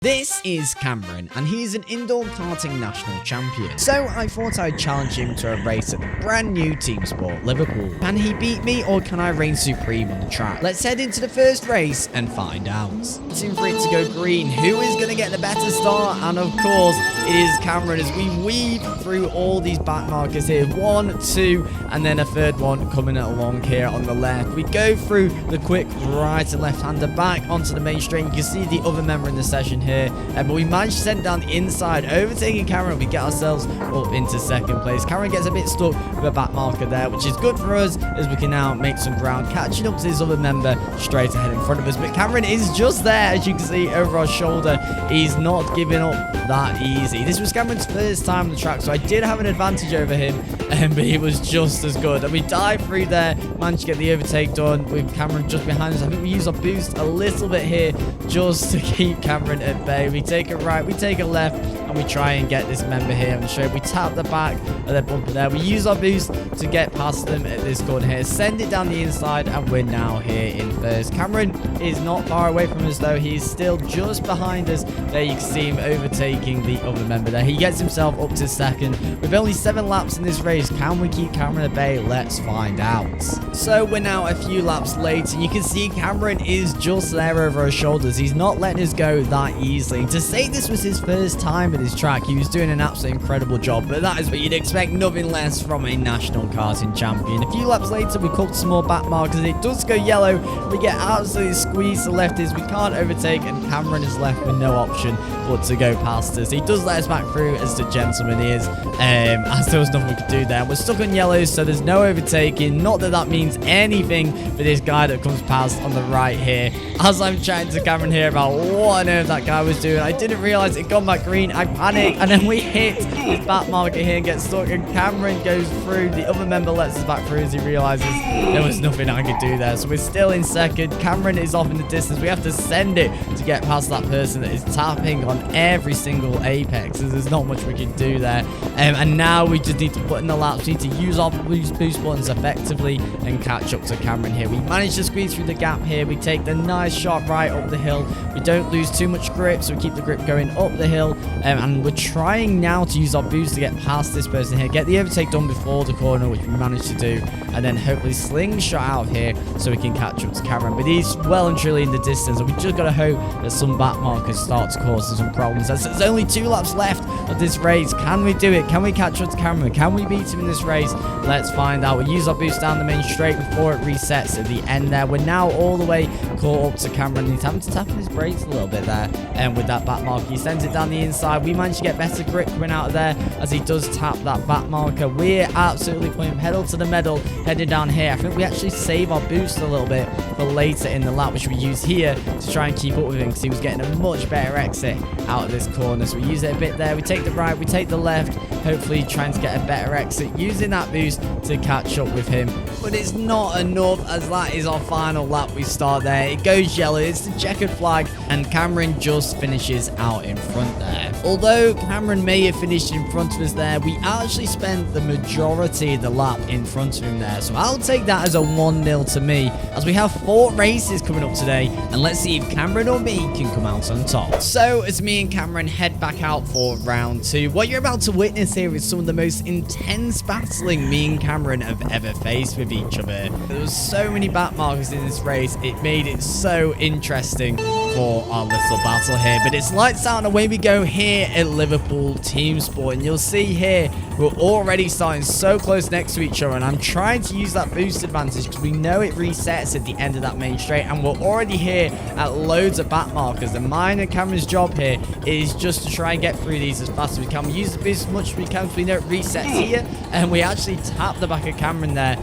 This is Cameron, and he's an indoor karting national champion. So I thought I'd challenge him to a race at the brand new TeamSport Liverpool. Can he beat me, or can I reign supreme on the track? Let's head into the first race and find out. Waiting for it to go green. Who is going to get the better start? And of course, it is Cameron as we weave through all these back markers here. 1, 2, and then a third one coming along here on the left. We go through the quick right and left-hander back onto the main straight. You can see the other member in the session here. But we managed to send down the inside, overtaking Cameron. We get ourselves up into second place. Cameron gets a bit stuck with a back marker there, which is good for us as we can now make some ground, catching up to this other member straight ahead in front of us. But Cameron is just there, as you can see, over our shoulder. He's not giving up that easy. This was Cameron's first time on the track, so I did have an advantage over him, but he was just as good. And we dive through there, managed to get the overtake done with Cameron just behind us. I think we use our boost a little bit here just to keep Cameron at bay. We take a right, we take a left, and we try and get this member here on the straight. We tap the back of their bumper there. We use our boost to get past them at this corner here, send it down the inside, and we're now here in first. Cameron is not far away from us though. He's still just behind us. There you can see him overtaking the other member there. He gets himself up to second. With only 7 laps in this race, can we keep Cameron at bay? Let's find out. So we're now a few laps later. You can see Cameron is just there over our shoulders. He's not letting us go that easily. To say this was his first time at his track, he was doing an absolutely incredible job, but that is what you'd expect, nothing less from a National Karting Champion. A few laps later, we cut some more back markers. It does go yellow. We get absolutely squeezed to lefties. We can't overtake, and Cameron is left with no option but to go past us. He does let us back through as the gentleman he is, as there was nothing we could do there. We're stuck on yellows, so there's no overtaking. Not that that means anything for this guy that comes past on the right here. As I'm chatting to Cameron here about what on earth that guy was doing, I didn't realize it gone back green. I panicked, and then we hit his back marker here and get stuck, and Cameron goes through. The other member lets us back through as he realizes there was nothing I could do there. So we're still in second. Cameron is off in the distance. We have to send it to get past that person that is tapping on every single apex. There's not much we can do there. And now we just need to put in the laps. We need to use our boost buttons effectively and catch up to Cameron here. We managed to squeeze through the gap here. We take the nice sharp right up the hill. We don't lose too much grip, so we keep the grip going up the hill. And we're trying now to use our boost to get past this person here. Get the overtake done before the corner, which we managed to do. And then hopefully slingshot out here so we can catch up to Cameron. But he's well and truly in the distance, and we just got to hope that some back markers start to cause us some problems. There's only 2 laps left of this race. Can we do it? Can we catch up to Cameron? Can we beat him in this race? Let's find out. We use our boost down the main straight before it resets at the end there. We're now all the way caught up to Cameron. He's having to tap on his brakes a little bit there, and with that back marker, he sends it down the inside. We managed to get better grip coming out of there as he does tap that back marker. We're absolutely putting pedal to the metal heading down here. I think we actually save our boost a little bit for later in the lap, which we use here to try and keep up with him, because he was getting a much better exit out of this corner. So we use it a bit there. We take the right, we take the left, hopefully trying to get a better exit using that boost to catch up with him. But it's not enough, as that is our final lap. We start there. It goes yellow. It's the checkered flag, and Cameron just finishes out in front there. Although Cameron may have finished in front of us there, we actually spent the majority of the lap in front of him there. So I'll take that as a 1-0 to me, as we have 4 races coming up today, and let's see if Cameron or me can come out on top. So as me and Cameron head back out for round 2, what you're about to witness here is some of the most intense battling me and Cameron have ever faced with each other. There was so many back markers in this race, it made it so interesting for our little battle here. But it's lights out and away we go here at Liverpool TeamSport, and you'll see here we're already starting so close next to each other, and I'm trying to use that boost advantage because we know it resets at the end of that main straight, and we're already here at loads of back markers. And mine and Cameron's job here is just to try and get through these as fast as we can. We use the boost as much as we can so we know it resets here, and we actually tap the back of Cameron there.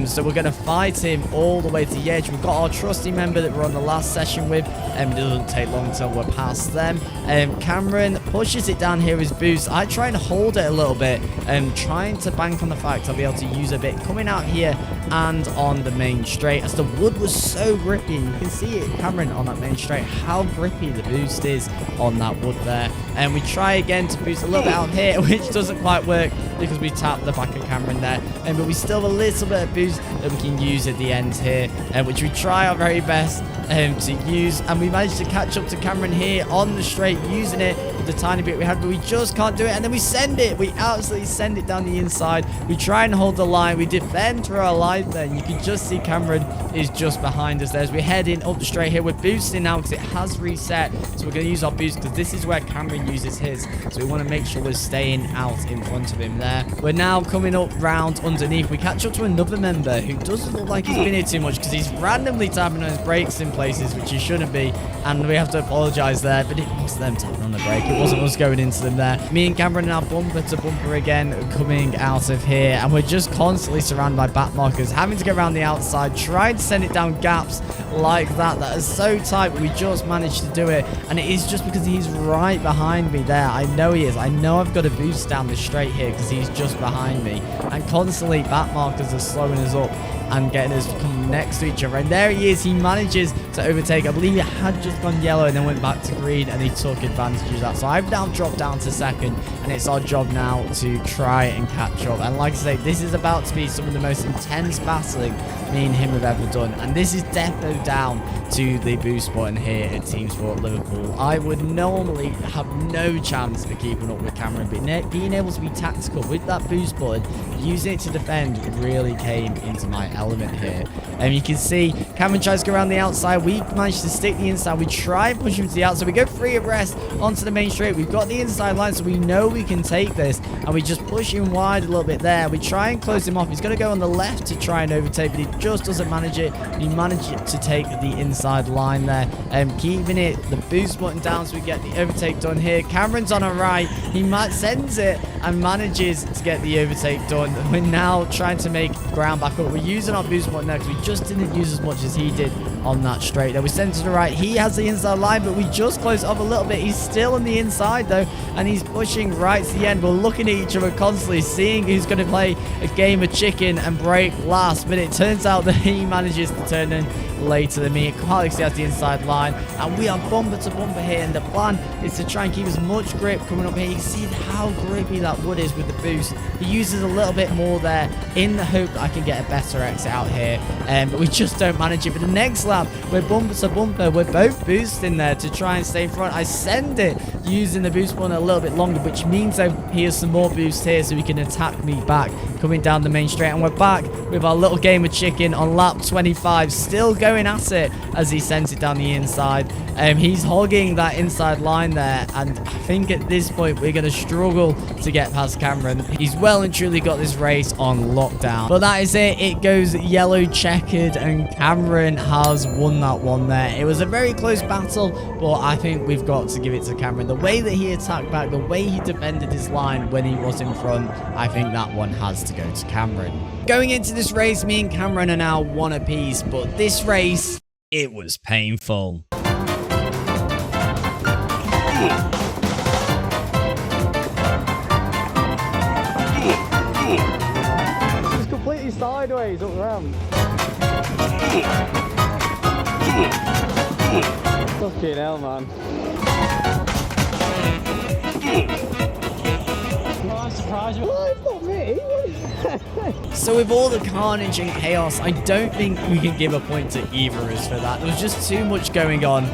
So we're going to fight him all the way to the edge. We've got our trusty member that we're on the last session with, and it doesn't take long until we're past them. Cameron pushes it down here with his boost. I try and hold it a little bit, trying to bank on the fact I'll be able to use a bit coming out here and on the main straight, as the wood was so grippy. You can see it, Cameron, on that main straight, how grippy the boost is on that wood there. And we try again to boost a little bit out here, which doesn't quite work because we tap the back of Cameron there. But we still have a little bit of boost that we can use at the end here, which we try our very best to use, and we managed to catch up to Cameron here on the straight using it with the tiny bit we had, but we just can't do it. And then we send it. We absolutely send it down the inside. We try and hold the line. We defend for our life there. You can just see Cameron is just behind us there as we're heading up the straight here. We're boosting now because it has reset, so we're going to use our boost because this is where Cameron uses his, so we want to make sure we're staying out in front of him there. We're now coming up round underneath. We catch up to another member who doesn't look like he's been here too much because he's randomly tapping on his brakes in places which he shouldn't be, and we have to apologize there, but it was them tapping on the brake. It wasn't us going into them there. Me and Cameron are now bumper to bumper again coming out of here, and we're just constantly surrounded by back markers, having to get around the outside, trying to send it down gaps like that. That is so tight, but we just managed to do it, and it is just because he's right behind me there. I know he is. I know I've got to boost down the straight here because he's just behind me, and constantly back markers are slowing us up and getting us to come next to each other. And there he is. He manages to overtake. I believe he had just gone yellow and then went back to green, and he took advantage of that. So I've now dropped down to second, and it's our job now to try and catch up. And like I say, this is about to be some of the most intense battling me and him have ever done. And this is definitely down to the boost button here at TeamSport Liverpool. I would normally have no chance for keeping up with Cameron, but being able to be tactical with that boost button, using it to defend, really came into my element here. And you can see Cameron tries to go around the outside. We managed to stick the inside. We try and push him to the outside. We go free abreast onto the main straight. We've got the inside line, so we know we can take this, and we just push him wide a little bit there. We try and close him off. He's going to go on the left to try and overtake, but he just doesn't manage it. He managed to take the inside line there, keeping it the boost button down so we get the overtake done here. Cameron's on our right. He sends it and manages to get the overtake done. We're now trying to make ground back up. We're using our boost button now because we just didn't use as much as he did on that straight. Then we send to the right. He has the inside line, but we just close off a little bit. He's still on the inside though, and he's pushing right to the end. We're looking at each other constantly, seeing who's going to play a game of chicken and break last, but it turns out that he manages to turn in later than me. Alex has the inside line, and we are bumper to bumper here, and the plan is to try and keep as much grip coming up here. You can see how grippy that wood is with the boost. He uses a little bit more there in the hope that I can get a better exit out here, but we just don't manage it. But the next lap, we're bumper to bumper. We're both boosting there to try and stay in front. I send it using the boost button a little bit longer, which means though he has some more boost here so he can attack me back coming down the main straight. And we're back with our little game of chicken on lap 25, still going at it as he sends it down the inside. He's hogging that inside line there, and I think at this point we're going to struggle to get past Cameron. He's well and truly got this race on lockdown. But that is it. It goes yellow checkered, and Cameron has won that one there. It was a very close battle, but I think we've got to give it to Cameron. The way that he attacked back, the way he defended his line when he was in front, I think that one has to go to Cameron. Going into this race, me and Cameron are now one apiece, but this race, it was painful. It's completely sideways up the ramp. Fucking hell, man. I'm surprised you. Well, it's not me. So with all the carnage and chaos, I don't think we can give a point to either of us for that. There was just too much going on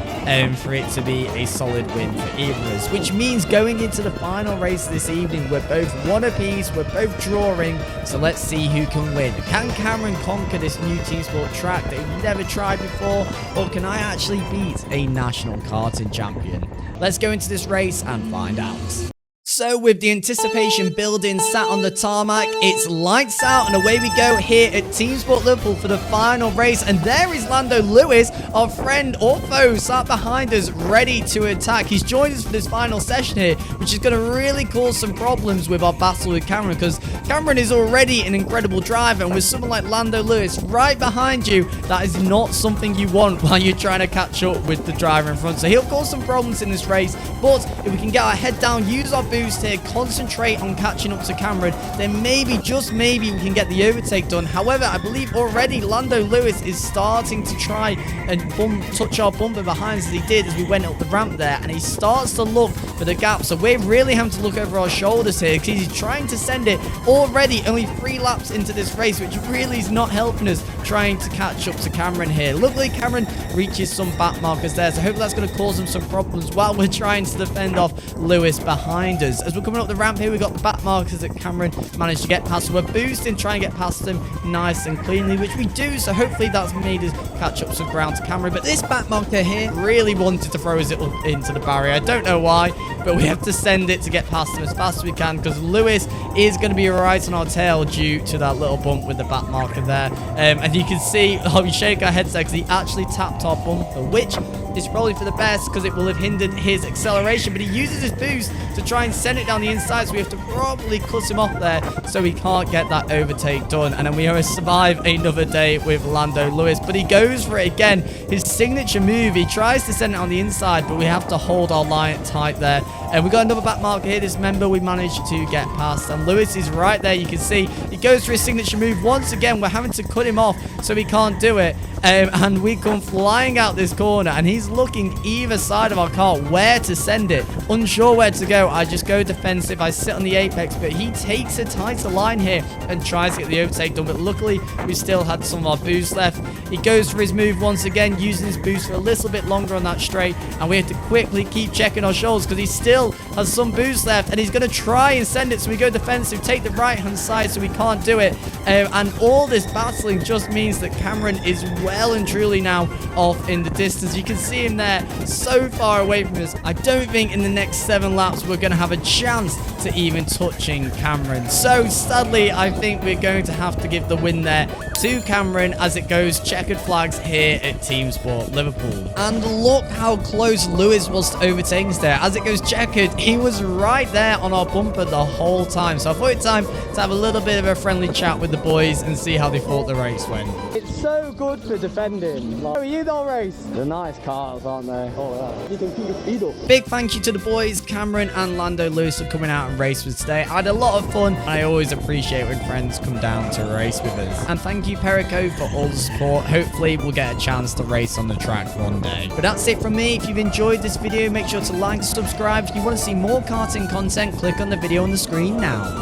for it to be a solid win for either of us, which means going into the final race this evening, we're both one apiece, we're both drawing, so let's see who can win. Can Cameron conquer this new TeamSport track that he's never tried before, or can I actually beat a National Karting Champion? Let's go into this race and find out. So with the anticipation building sat on the tarmac, it's lights out and away we go here at TeamSport Liverpool for the final race. And there is Lando Lewis, our friend or foe, sat behind us ready to attack. He's joined us for this final session here, which is going to really cause some problems with our battle with Cameron, because Cameron is already an incredible driver, and with someone like Lando Lewis right behind you, that is not something you want while you're trying to catch up with the driver in front. So he'll cause some problems in this race, but if we can get our head down, use our boost here, concentrate on catching up to Cameron, then maybe, just maybe, we can get the overtake done. However, I believe already Lando Lewis is starting to try and touch our bumper behind us, as he did as we went up the ramp there, and he starts to look for the gap. So we're really having to look over our shoulders here because he's trying to send it already only 3 laps into this race, which really is not helping us trying to catch up to Cameron here. Luckily, Cameron reaches some back markers there, so hopefully that's going to cause him some problems while we're trying to defend off Lewis behind us. As we're coming up the ramp here, we've got the back markers that Cameron managed to get past. So we're boosting, trying to get past them nice and cleanly, which we do, so hopefully that's made us catch up some ground to Cameron. But this back marker here really wanted to throw us into the barrier. I don't know why, but we have to send it to get past him as fast as we can because Lewis is going to be right on our tail due to that little bump with the back marker there. And you can see, we shake our heads there because he actually tapped our bumper, which is probably for the best because it will have hindered his acceleration, but he uses his boost to try and send it down the inside, so we have to probably cut him off there so he can't get that overtake done. And then we have to survive another day with Lando Lewis, but he goes for it again. His signature move, he tries to send it on the inside, but we have to hold our line tight there. And we got another back marker here. This member we managed to get past, and Lewis is right there. You can see he goes for his signature move once again. We're having to cut him off so he can't do it. And we come flying out this corner, and he's looking either side of our car where to send it. Unsure where to go. I just go defensive. I sit on the apex, but he takes a tighter line here and tries to get the overtake done. But luckily, we still had some of our boost left. He goes for his move once again, using his boost for a little bit longer on that straight. And we have to quickly keep checking our shoulders because he still has some boost left. And he's going to try and send it. So we go defensive, take the right-hand side so we can't do it. And all this battling just means that Cameron is well and truly now off in the distance. You can see him there so far away from us. I don't think in the next 7 laps we're going to have a chance to even touching Cameron. So sadly, I think we're going to have to give the win there to Cameron as it goes checkered flags here at TeamSport Liverpool. And look how close Lewis was to overtaking us there. As it goes checkered, he was right there on our bumper the whole time. So I thought it time to have a little bit of a friendly chat with the boys and see how they thought the race went. It's so good for defending. Like, you don't race. They're nice cars, aren't they? Oh, yeah. You can keep your speed up. Big thank you to the boys, Cameron and Lando Lewis, for coming out and race with us today. I had a lot of fun, and I always appreciate when friends come down to race with us. And thank you, Perico, for all the support. Hopefully, we'll get a chance to race on the track one day. But that's it from me. If you've enjoyed this video, make sure to like, subscribe. If you want to see more karting content, click on the video on the screen now.